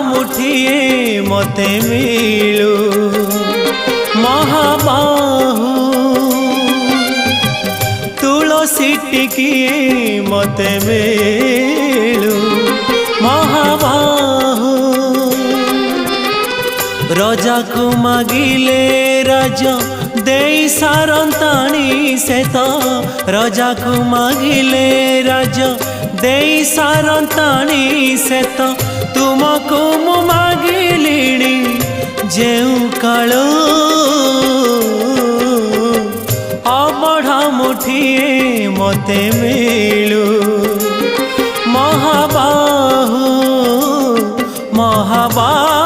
मुठिए मते मिलू महाबाहु तुलसी टिकिए मते मिलू महाबाहु रजा को मागिले राज दे सारंताणी से तो रजा को मागिले राज दे सारंताणी से तो तुमको मु मागिलिणी जेउ कालो अबढ़ा मुठिए मते मिलू महाबाहु महाबाहु।